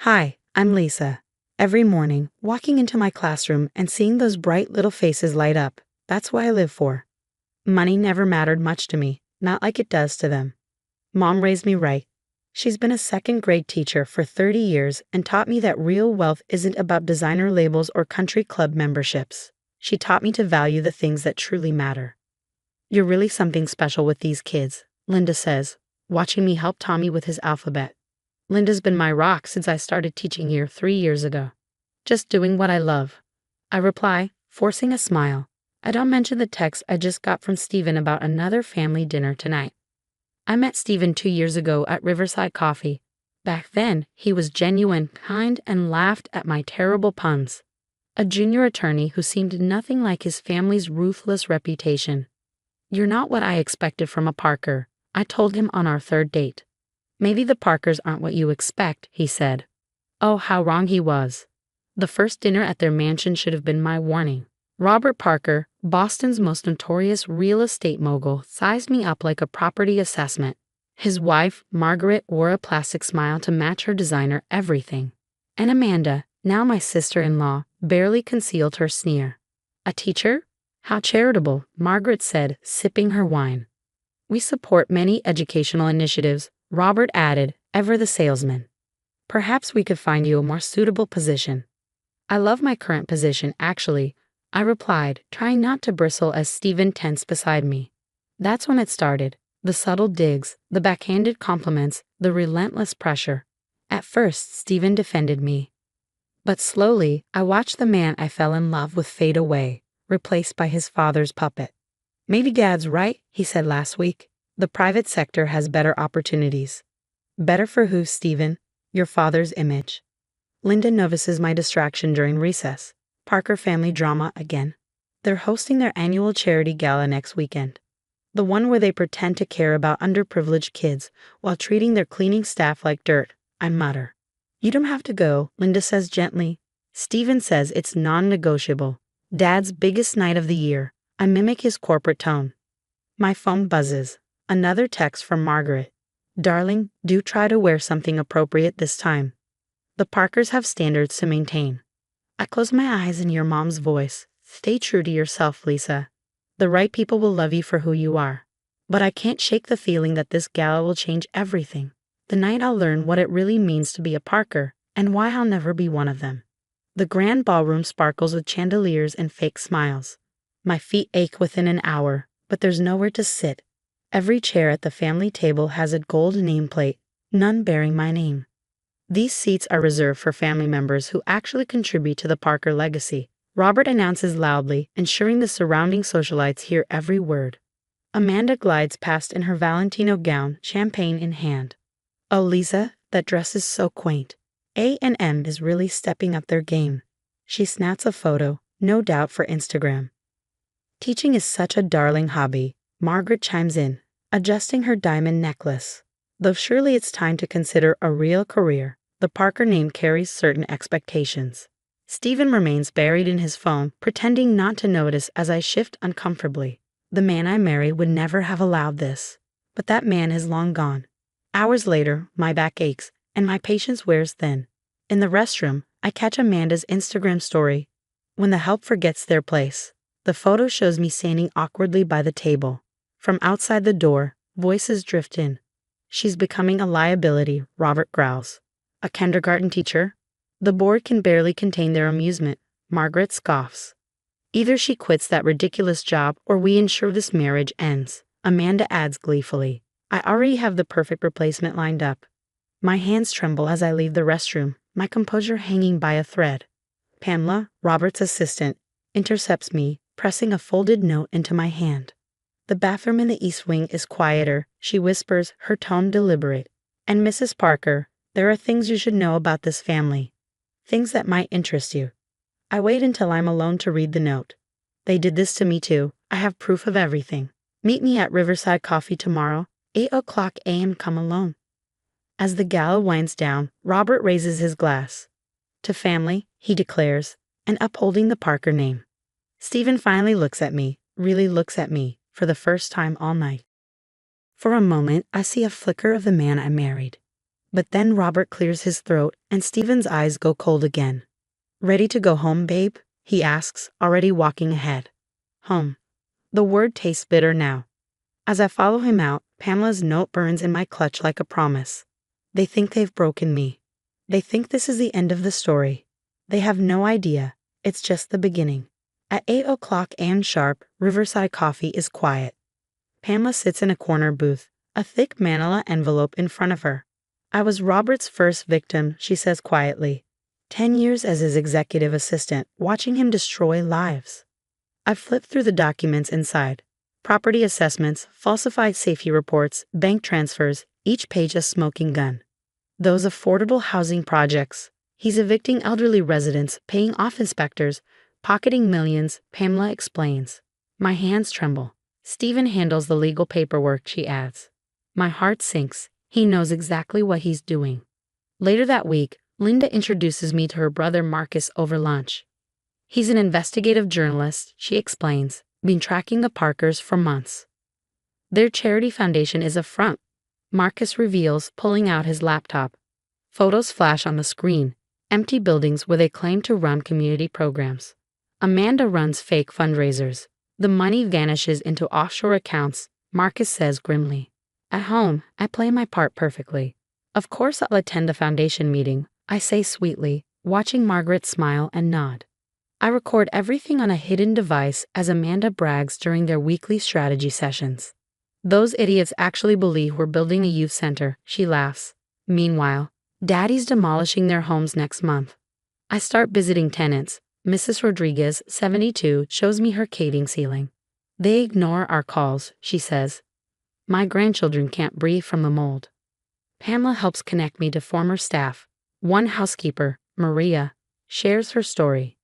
Hi, I'm Lisa. Every morning, walking into my classroom and seeing those bright little faces light up, that's what I live for. Money never mattered much to me, not like it does to them. Mom raised me right. She's been a second grade teacher for 30 years and taught me that real wealth isn't about designer labels or country club memberships. She taught me to value the things that truly matter. You're really something special with these kids, Linda says, watching me help Tommy with his alphabet. Linda's been my rock since I started teaching here 3 years ago. Just doing what I love. I reply, forcing a smile. I don't mention the text I just got from Stephen about another family dinner tonight. I met Stephen 2 years ago at Riverside Coffee. Back then, he was genuine, kind, and laughed at my terrible puns. A junior attorney who seemed nothing like his family's ruthless reputation. You're not what I expected from a Parker, I told him on our third date. Maybe the Parkers aren't what you expect, he said. Oh, how wrong he was. The first dinner at their mansion should have been my warning. Robert Parker, Boston's most notorious real estate mogul, sized me up like a property assessment. His wife, Margaret, wore a plastic smile to match her designer everything. And Amanda, now my sister-in-law, barely concealed her sneer. A teacher? How charitable, Margaret said, sipping her wine. We support many educational initiatives, Robert added, ever the salesman. Perhaps we could find you a more suitable position. I love my current position, actually, I replied, trying not to bristle as Stephen tensed beside me. That's when it started. The subtle digs, the backhanded compliments, the relentless pressure. At first, Stephen defended me. But slowly, I watched the man I fell in love with fade away, replaced by his father's puppet. Maybe Dad's right, he said last week. The private sector has better opportunities. Better for who, Stephen? Your father's image. Linda notices my distraction during recess. Parker family drama again. They're hosting their annual charity gala next weekend. The one where they pretend to care about underprivileged kids while treating their cleaning staff like dirt, I mutter. You don't have to go, Linda says gently. Stephen says it's non-negotiable. Dad's biggest night of the year. I mimic his corporate tone. My phone buzzes. Another text from Margaret. Darling, do try to wear something appropriate this time. The Parkers have standards to maintain. I close my eyes and hear Mom's voice. Stay true to yourself, Lisa. The right people will love you for who you are. But I can't shake the feeling that this gala will change everything. The night I'll learn what it really means to be a Parker and why I'll never be one of them. The grand ballroom sparkles with chandeliers and fake smiles. My feet ache within an hour, but there's nowhere to sit. Every chair at the family table has a gold nameplate, none bearing my name. These seats are reserved for family members who actually contribute to the Parker legacy. Robert announces loudly, ensuring the surrounding socialites hear every word. Amanda glides past in her Valentino gown, champagne in hand. Oh, Lisa, that dress is so quaint. A&M is really stepping up their game. She snaps a photo, no doubt for Instagram. Teaching is such a darling hobby, Margaret chimes in, adjusting her diamond necklace. Though surely it's time to consider a real career, the Parker name carries certain expectations. Stephen remains buried in his phone, pretending not to notice as I shift uncomfortably. The man I marry would never have allowed this. But that man is long gone. Hours later, my back aches, and my patience wears thin. In the restroom, I catch Amanda's Instagram story. When the help forgets their place. The photo shows me standing awkwardly by the table. From outside the door, voices drift in. She's becoming a liability, Robert growls. A kindergarten teacher? The board can barely contain their amusement, Margaret scoffs. Either she quits that ridiculous job or we ensure this marriage ends, Amanda adds gleefully. I already have the perfect replacement lined up. My hands tremble as I leave the restroom, my composure hanging by a thread. Pamela, Robert's assistant, intercepts me, pressing a folded note into my hand. The bathroom in the East Wing is quieter, she whispers, her tone deliberate. And Mrs. Parker, there are things you should know about this family. Things that might interest you. I wait until I'm alone to read the note. They did this to me too. I have proof of everything. Meet me at Riverside Coffee tomorrow, 8:00 a.m. Come alone. As the gala winds down, Robert raises his glass. To family, he declares, and upholding the Parker name. Stephen finally looks at me, really looks at me, for the first time all night. For a moment, I see a flicker of the man I married. But then Robert clears his throat and Stephen's eyes go cold again. "Ready to go home, babe?" he asks, already walking ahead. Home. The word tastes bitter now. As I follow him out, Pamela's note burns in my clutch like a promise. They think they've broken me. They think this is the end of the story. They have no idea. It's just the beginning. At 8 a.m. sharp, Riverside Coffee is quiet. Pamela sits in a corner booth, a thick manila envelope in front of her. "I was Robert's first victim," she says quietly. 10 years as his executive assistant, watching him destroy lives. I've flipped through the documents inside. Property assessments, falsified safety reports, bank transfers, each page a smoking gun. Those affordable housing projects. He's evicting elderly residents, paying off inspectors, pocketing millions, Pamela explains. My hands tremble. Stephen handles the legal paperwork, she adds. My heart sinks. He knows exactly what he's doing. Later that week, Linda introduces me to her brother Marcus over lunch. He's an investigative journalist, she explains, been tracking the Parkers for months. Their charity foundation is a front, Marcus reveals, pulling out his laptop. Photos flash on the screen, empty buildings where they claim to run community programs. Amanda runs fake fundraisers. The money vanishes into offshore accounts, Marcus says grimly. At home, I play my part perfectly. Of course I'll attend the foundation meeting, I say sweetly, watching Margaret smile and nod. I record everything on a hidden device as Amanda brags during their weekly strategy sessions. Those idiots actually believe we're building a youth center, she laughs. Meanwhile, Daddy's demolishing their homes next month. I start visiting tenants. Mrs. Rodriguez, 72, shows me her caving ceiling. They ignore our calls, she says. My grandchildren can't breathe from the mold. Pamela helps connect me to former staff. One housekeeper, Maria, shares her story.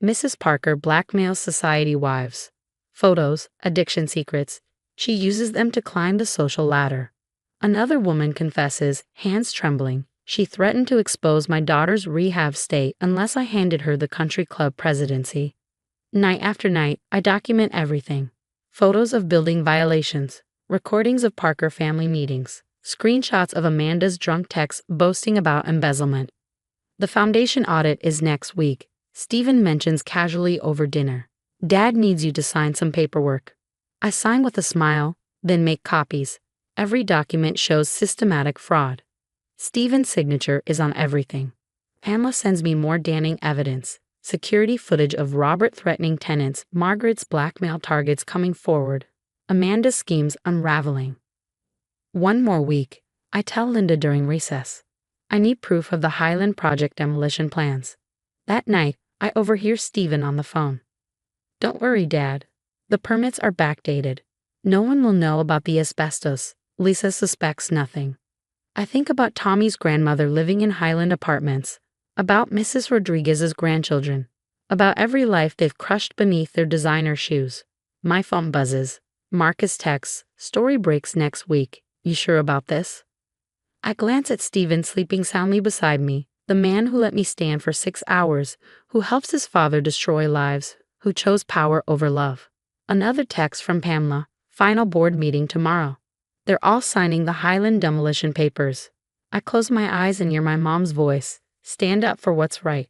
Mrs. Parker blackmails society wives. Photos, addiction secrets. She uses them to climb the social ladder. Another woman confesses, hands trembling, she threatened to expose my daughter's rehab stay unless I handed her the country club presidency. Night after night, I document everything. Photos of building violations, recordings of Parker family meetings, screenshots of Amanda's drunk texts boasting about embezzlement. The foundation audit is next week. Stephen mentions casually over dinner. Dad needs you to sign some paperwork. I sign with a smile, then make copies. Every document shows systematic fraud. Stephen's signature is on everything. Pamela sends me more damning evidence. Security footage of Robert threatening tenants, Margaret's blackmail targets coming forward, Amanda's schemes unraveling. One more week, I tell Linda during recess. I need proof of the Highland Project demolition plans. That night, I overhear Stephen on the phone. Don't worry, Dad. The permits are backdated. No one will know about the asbestos. Lisa suspects nothing. I think about Tommy's grandmother living in Highland apartments, about Mrs. Rodriguez's grandchildren, about every life they've crushed beneath their designer shoes. My phone buzzes. Marcus texts, story breaks next week. You sure about this? I glance at Stephen sleeping soundly beside me, the man who let me stand for 6 hours, who helps his father destroy lives, who chose power over love. Another text from Pamela, final board meeting tomorrow. They're all signing the Highland demolition papers. I close my eyes and hear my mom's voice. Stand up for what's right.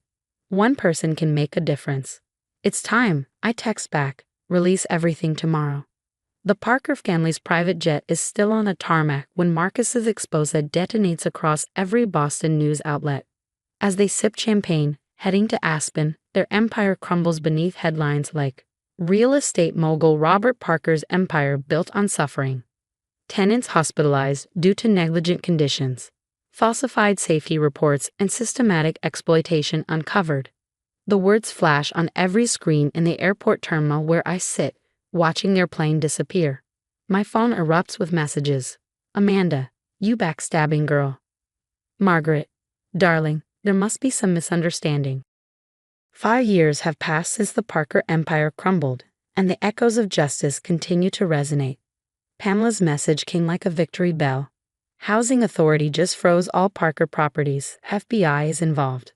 One person can make a difference. It's time, I text back. Release everything tomorrow. The Parker family's private jet is still on the tarmac when Marcus's expose detonates across every Boston news outlet. As they sip champagne, heading to Aspen, their empire crumbles beneath headlines like, Real estate mogul Robert Parker's empire built on suffering. Tenants hospitalized due to negligent conditions. Falsified safety reports and systematic exploitation uncovered. The words flash on every screen in the airport terminal where I sit, watching their plane disappear. My phone erupts with messages. Amanda, you backstabbing girl. Margaret, darling, there must be some misunderstanding. 5 years have passed since the Parker empire crumbled, and the echoes of justice continue to resonate. Pamela's message came like a victory bell. Housing Authority just froze all Parker properties. FBI is involved.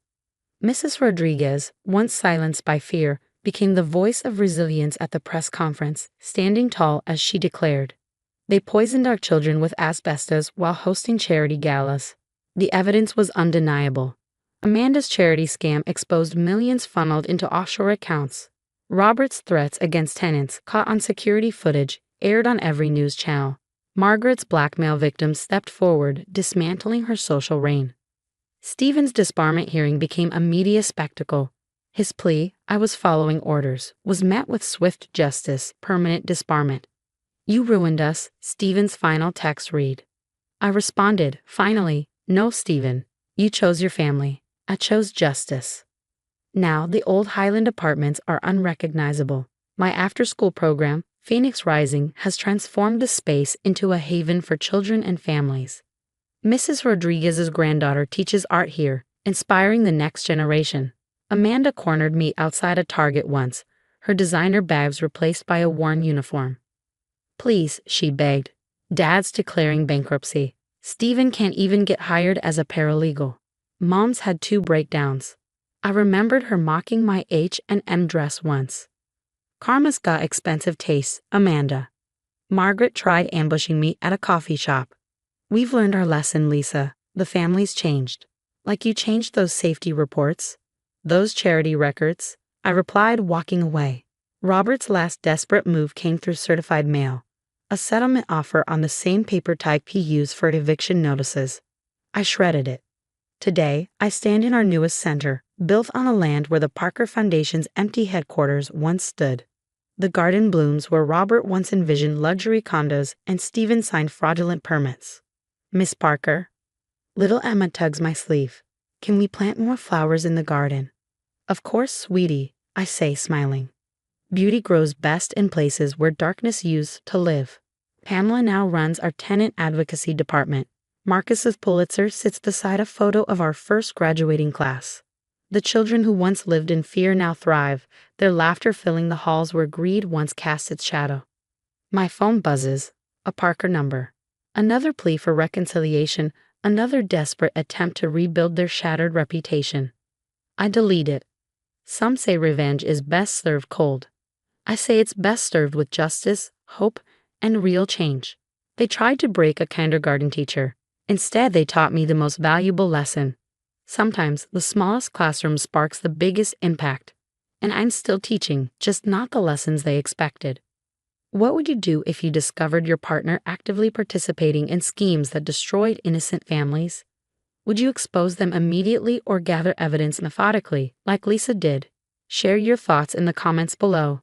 Mrs. Rodriguez, once silenced by fear, became the voice of resilience at the press conference, standing tall as she declared. They poisoned our children with asbestos while hosting charity galas. The evidence was undeniable. Amanda's charity scam exposed millions funneled into offshore accounts. Robert's threats against tenants, caught on security footage, aired on every news channel. Margaret's blackmail victims stepped forward, dismantling her social reign. Stephen's disbarment hearing became a media spectacle. His plea, "I was following orders," was met with swift justice, permanent disbarment. "You ruined us," Stephen's final text read. I responded, "Finally, no, Stephen. You chose your family. I chose justice." Now the old Highland apartments are unrecognizable. My after-school program, Phoenix Rising, has transformed the space into a haven for children and families. Mrs. Rodriguez's granddaughter teaches art here, inspiring the next generation. Amanda cornered me outside a Target once, her designer bags replaced by a worn uniform. "Please," she begged. "Dad's declaring bankruptcy. Stephen can't even get hired as a paralegal." Mom's had 2 breakdowns. I remembered her mocking my H&M dress once. Karma's got expensive tastes, Amanda. Margaret tried ambushing me at a coffee shop. "We've learned our lesson, Lisa. The family's changed. Like you changed those safety reports, those charity records," I replied, walking away. Robert's last desperate move came through certified mail. A settlement offer on the same paper type he used for eviction notices. I shredded it. Today, I stand in our newest center, built on a land where the Parker Foundation's empty headquarters once stood. The garden blooms where Robert once envisioned luxury condos and Stephen signed fraudulent permits. "Miss Parker." Little Emma tugs my sleeve. "Can we plant more flowers in the garden?" "Of course, sweetie," I say, smiling. Beauty grows best in places where darkness used to live. Pamela now runs our tenant advocacy department. Marcus's Pulitzer sits beside a photo of our first graduating class. The children who once lived in fear now thrive, their laughter filling the halls where greed once cast its shadow. My phone buzzes. A Parker number. Another plea for reconciliation, another desperate attempt to rebuild their shattered reputation. I delete it. Some say revenge is best served cold. I say it's best served with justice, hope, and real change. They tried to break a kindergarten teacher. Instead, they taught me the most valuable lesson. Sometimes the smallest classroom sparks the biggest impact. And I'm still teaching, just not the lessons they expected. What would you do if you discovered your partner actively participating in schemes that destroyed innocent families? Would you expose them immediately or gather evidence methodically, like Lisa did? Share your thoughts in the comments below.